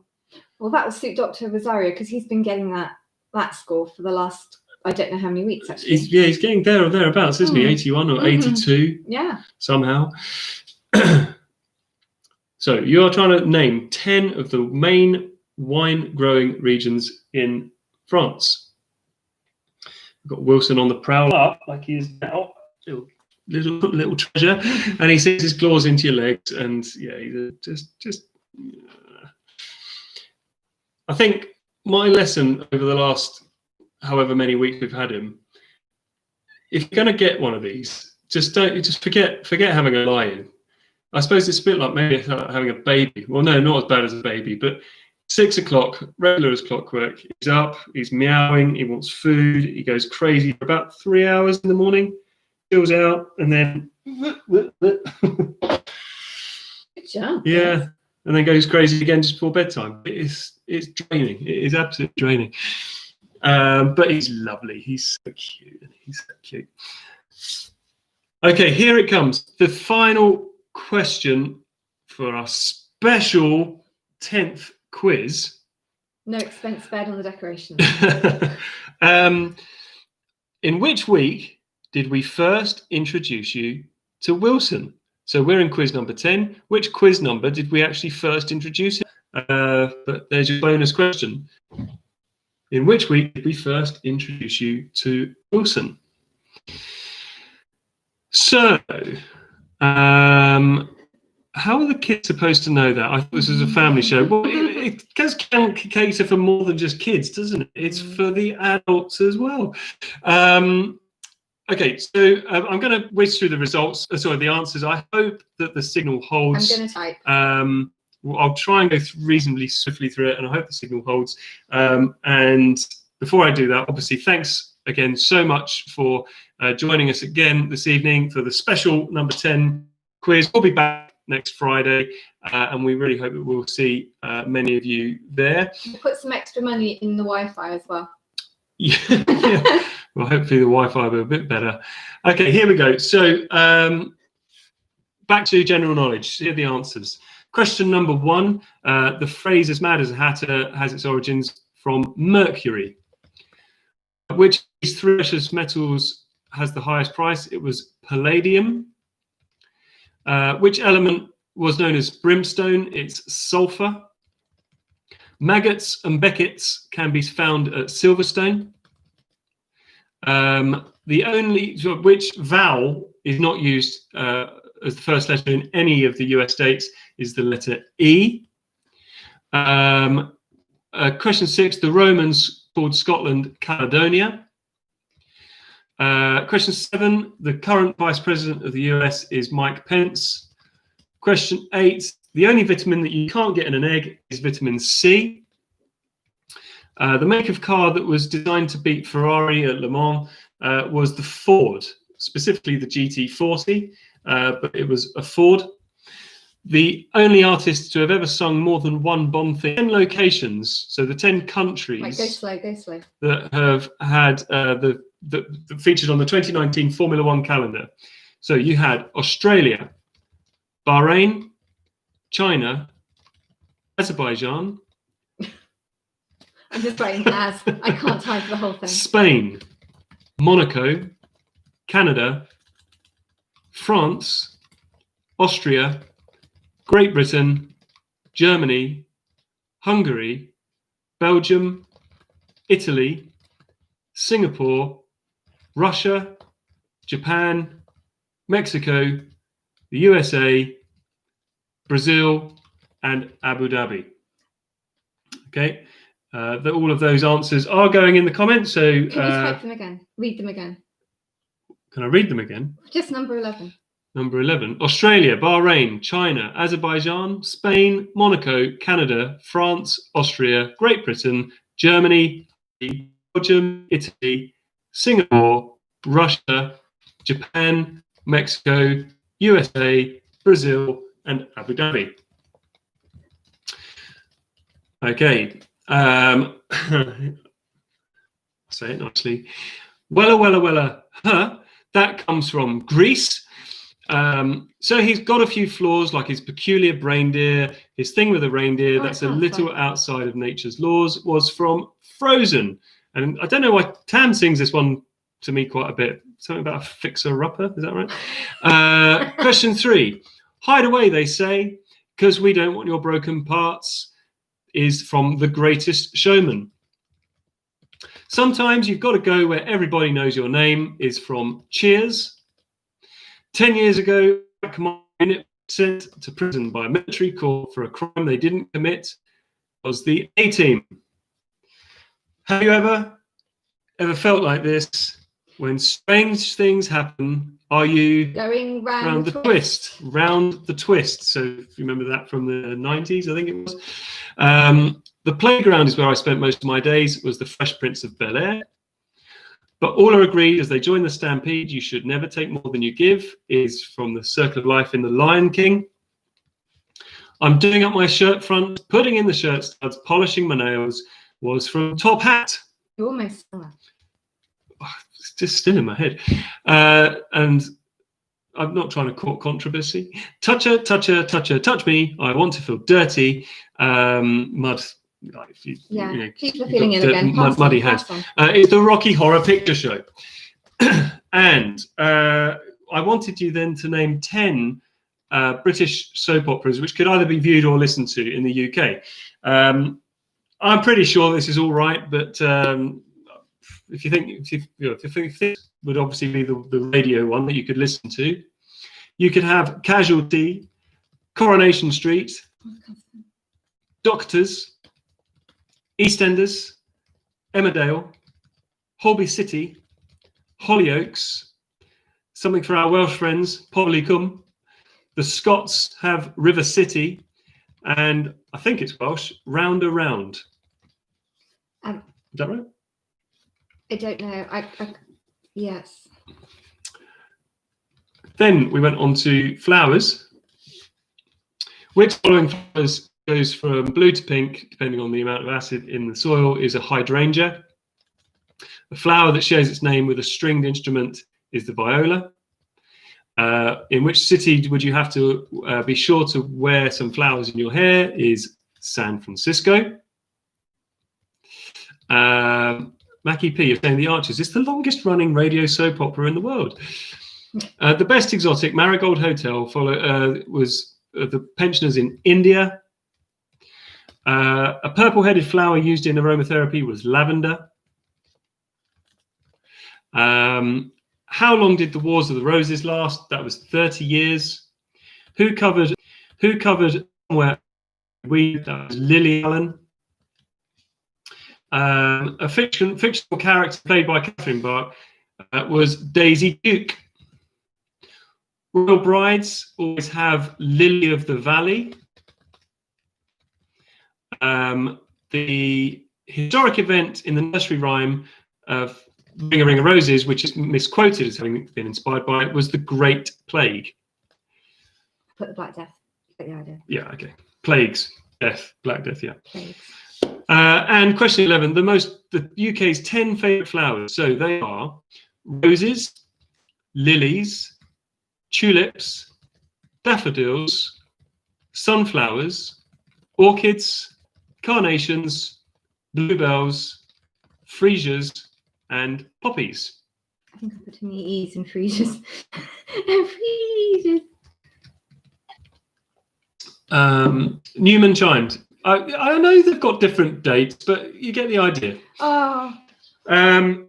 S2: Well, that will suit Dr. Rosario because he's been getting that score for the last I don't know how many weeks actually.
S1: He's getting there or thereabouts, isn't he? 81 or 82.
S2: Yeah.
S1: Somehow. So you are trying to name 10 of the main wine growing regions in France. We've got Wilson on the prowl up, like he is now. Little treasure, and he sinks his claws into your legs, and yeah, he's just. I think my lesson over the last however many weeks we've had him, if you're going to get one of these, just forget having a lie-in. I suppose it's a bit like maybe having a baby. Well, no, not as bad as a baby, but 6 o'clock, regular as clockwork. He's up, he's meowing, he wants food, he goes crazy for about 3 hours in the morning, chills out, and then
S2: Good job.
S1: yeah, and then goes crazy again just before bedtime. It's draining. It is absolutely draining. But he's lovely. He's so cute. He's so cute. Okay, here it comes. The final question for our special 10th quiz.
S2: No expense spared on the decorations.
S1: In which week did we first introduce you to Wilson? So we're in quiz number 10. Which quiz number did we actually first introduce him? But there's your bonus question. In which week did we first introduce you to Wilson? So, how are the kids supposed to know that? I thought this was a family show. Well, it does cater for more than just kids, doesn't it? It's for the adults as well. Okay, so I'm going to whiz through the results. Sorry, the answers. I hope that the signal holds.
S2: I'm going to type.
S1: Well, I'll try and go reasonably swiftly through it, and I hope the signal holds. And before I do that, obviously, thanks again so much for joining us again this evening for the special number 10 quiz. We'll be back next Friday, and we really hope that we'll see many of you there.
S2: We'll put some extra money in the Wi-Fi as well.
S1: Yeah. Well, hopefully the Wi-Fi will be a bit better. Okay, here we go. So back to general knowledge. Here are the answers. Question number 1. The phrase "as mad as a hatter" has its origins from Mercury. Which of these 3 precious metals has the highest price? It was palladium. Which element was known as brimstone? It's sulfur. Maggots and beckets can be found at Silverstone. Which vowel is not used as the first letter in any of the US states is the letter E. Question 6, the Romans called Scotland Caledonia. Question 7, the current Vice President of the US is Mike Pence. Question 8, the only vitamin that you can't get in an egg is vitamin C. The make of car that was designed to beat Ferrari at Le Mans was the Ford, specifically the GT40, but it was a Ford. The only artist to have ever sung more than one Bond theme. 10 locations, so the 10 countries
S2: Right, go slow.
S1: that have had the featured on the 2019 Formula One calendar. So you had Australia, Bahrain, China, Azerbaijan.
S2: I'm just writing as. I can't type the whole thing.
S1: Spain, Monaco, Canada, France, Austria, Great Britain, Germany, Hungary, Belgium, Italy, Singapore, Russia, Japan, Mexico, the USA, Brazil, and Abu Dhabi. Okay, all of those answers are going in the comments. So
S2: can you type them again? Read them again.
S1: Can I read them again?
S2: Just number 11.
S1: Number 11, Australia, Bahrain, China, Azerbaijan, Spain, Monaco, Canada, France, Austria, Great Britain, Germany, Belgium, Italy, Singapore, Russia, Japan, Mexico, USA, Brazil, and Abu Dhabi. Okay. Say it nicely. Wella, huh? That comes from Greece. So he's got a few flaws, like his peculiar reindeer, his thing with the reindeer, that's a little outside of nature's laws, was from Frozen. And I don't know why Tam sings this one to me quite a bit. Something about a fixer-upper, is that right? Question 3. Hide away, they say, because we don't want your broken parts, is from The Greatest Showman. Sometimes you've got to go where everybody knows your name is from Cheers. 10 years ago, a command unit sent to prison by a military court for a crime they didn't commit was the A-Team. Have you ever felt like this? When strange things happen, are you
S2: Going
S1: round the twist? Round the twist. So if you remember that from the 90s, I think it was. The playground is where I spent most of my days, was the Fresh Prince of Bel-Air. But all are agreed as they join the stampede, you should never take more than you give, is from the Circle of Life in The Lion King. I'm doing up my shirt front, putting in the shirt studs, polishing my nails, was from Top Hat.
S2: You almost saw it.
S1: It's just still in my head. And I'm not trying to court controversy. Toucher, toucher, toucher, touch me. I want to feel dirty. Mud. Like if you know,
S2: people are feeling it again.
S1: Muddy hands. It's the Rocky Horror Picture Show. And I wanted you then to name 10 British soap operas which could either be viewed or listened to in the UK. I'm pretty sure this is all right, but if you think this would obviously be the radio one that you could listen to, you could have Casualty, Coronation Street, Doctors, EastEnders, Emmerdale, Holby City, Hollyoaks, something for our Welsh friends, Poblycwm. The Scots have River City, and I think it's Welsh, Round Around. Is that right?
S2: I don't know. Yes.
S1: Then we went on to flowers. Which following flowers goes from blue to pink, depending on the amount of acid in the soil, is a hydrangea. The flower that shares its name with a stringed instrument is the viola. In which city would you have to be sure to wear some flowers in your hair is San Francisco. Mackie P, you're saying The Archers. It's the longest running radio soap opera in the world. The best exotic, Marigold Hotel, was the pensioners in India. A purple-headed flower used in aromatherapy was lavender. How long did the Wars of the Roses last? That was 30 years. Who covered Somewhere We? That was Lily Allen. A fictional character played by Catherine Bach was Daisy Duke. Royal brides always have Lily of the Valley. The historic event in the nursery rhyme of Ring a Ring of Roses, which is misquoted as having been inspired by it, was the Great Plague.
S2: Put the Black Death. Get the idea.
S1: Yeah, okay. Plagues, death, Black Death, yeah.
S2: Plagues.
S1: And question 11, the UK's 10 favourite flowers. So they are roses, lilies, tulips, daffodils, sunflowers, orchids, carnations, bluebells, freesias, and poppies.
S2: I think I put too many E's in freesias. Freesias.
S1: Newman chimed. I know they've got different dates, but you get the idea.
S2: Oh. I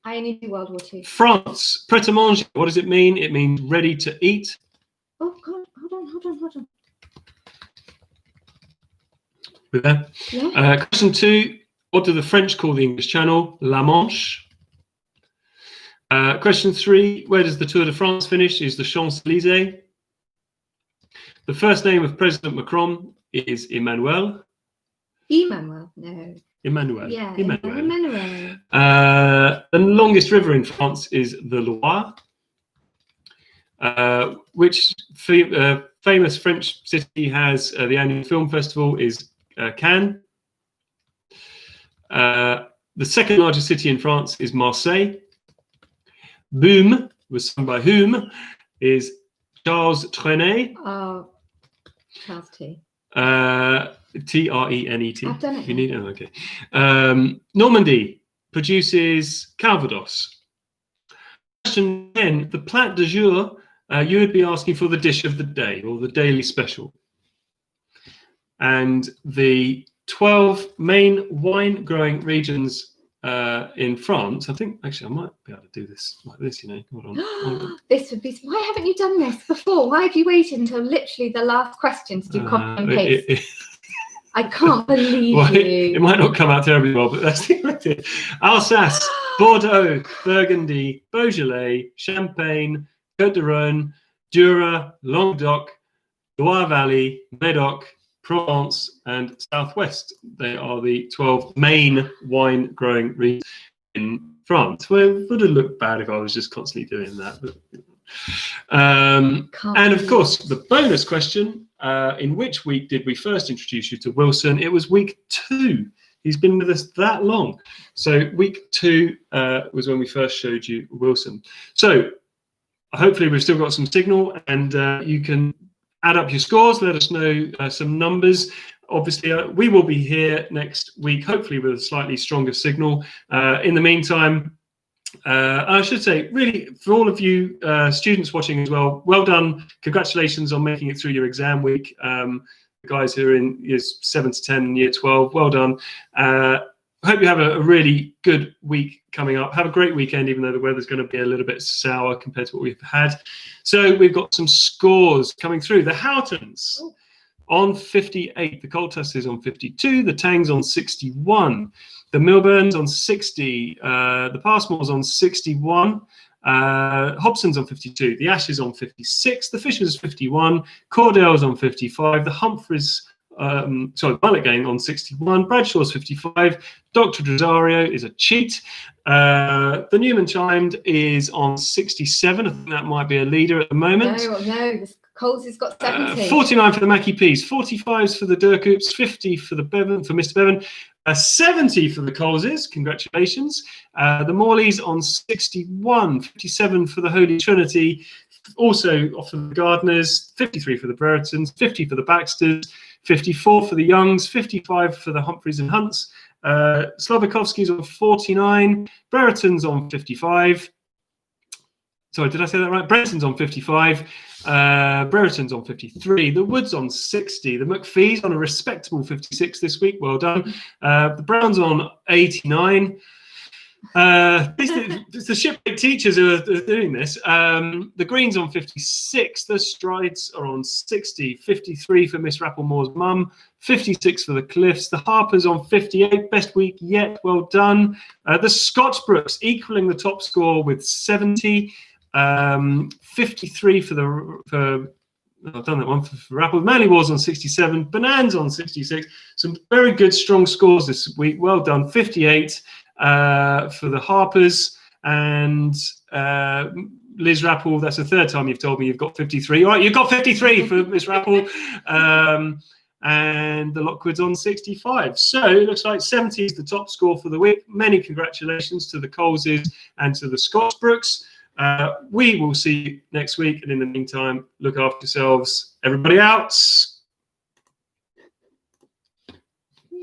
S2: only do World War II.
S1: France, prêt-à-manger. What does it mean? It means ready to eat.
S2: Oh God! Hold on.
S1: With that.
S2: Yeah.
S1: Question 2. What do the French call the English Channel? La Manche. Question 3. Where does the Tour de France finish? Is the Champs-Élysées. The first name of President Macron is Emmanuel.
S2: Emmanuel? No.
S1: Emmanuel.
S2: Yeah,
S1: Emmanuel. The longest river in France is the Loire. Which famous French city has the annual film festival is Cannes. The second largest city in France is Marseille. Boom was sung by whom? Is Charles Trenet.
S2: Oh, Charles T.
S1: Trenet.
S2: I've done it.
S1: You need it. Okay. Normandy produces Calvados. Question 10. The plat du jour. You would be asking for the dish of the day or the daily special. And the 12 main wine growing regions in France. I think actually I might be able to do this like this. Hold on.
S2: This would be. Why haven't you done this before? Why have you waited until literally the last question to do copy and paste? I can't believe you.
S1: It might not come out terribly well, but that's the idea. Alsace, Bordeaux, Burgundy, Beaujolais, Champagne, Côte d'Rhône, Jura, Languedoc, Loire Valley, Médoc, Provence, and Southwest. They are the 12 main wine growing regions in France. Well, it would have looked bad if I was just constantly doing that. But, and of course, the bonus question, in which week did we first introduce you to Wilson? It was week 2. He's been with us that long. So week 2 was when we first showed you Wilson. So hopefully we've still got some signal, and you can add up your scores, let us know some numbers. Obviously, we will be here next week, hopefully with a slightly stronger signal. In the meantime, I should say, really, for all of you students watching as well, well done. Congratulations on making it through your exam week. The guys who are in years 7 to 10 and year 12, well done. Hope you have a really good week coming up. Have a great weekend, even though the weather's going to be a little bit sour compared to what we've had. So we've got some scores coming through. The Houghtons on 58. The Coltus is on 52. The Tangs on 61. The Milburns on 60. The Passmore's on 61. Hobson's on 52. The Ashes on 56. The Fishers 51. Cordell's on 55. The Humphreys, Mullet Gang on 61. Bradshaw's 55. Dr. Rosario is a cheat. The Newman Chimed is on 67. I think that might be a leader at the moment.
S2: No. Coles has got 70.
S1: 49 for the Mackie Peas. 45s for the Durkoops. 50 for the Bevan, for Mr. Bevan. 70 for the Coleses. Congratulations. The Morleys on 61. 57 for the Holy Trinity. Also off of the Gardeners. 53 for the Breretons. 50 for the Baxters. 54 for the Youngs. 55 for the Humphreys and Hunts. Slovakovsky's on 49. Brereton's on 55. Sorry, did I say that right? Brenton's on 55. Brereton's on 53. The Woods on 60. The McPhee's on a respectable 56 this week. Well done. The Browns on 89. It's the shipwreck teachers who are doing this. The Greens on 56. The Strides are on 60. 53 for Miss Rapplemore's mum. 56 for the Cliffs. The Harpers on 58. Best week yet. Well done. The Scotchbrooks equaling the top score with 70. 53 for I've done that one for Rapple. Manly Wars on 67. Bonanza on 66. Some very good strong scores this week. Well done. 58 for the Harpers, and Liz Rapple, that's the third time you've told me you've got 53. All right, you've got 53 for Miss Rapple. And the Lockwoods on 65. So it looks like 70 is the top score for the week. Many congratulations to the Coleses and to the Scotchbrooks. We will see you next week, and in the meantime, look after yourselves. Everybody out.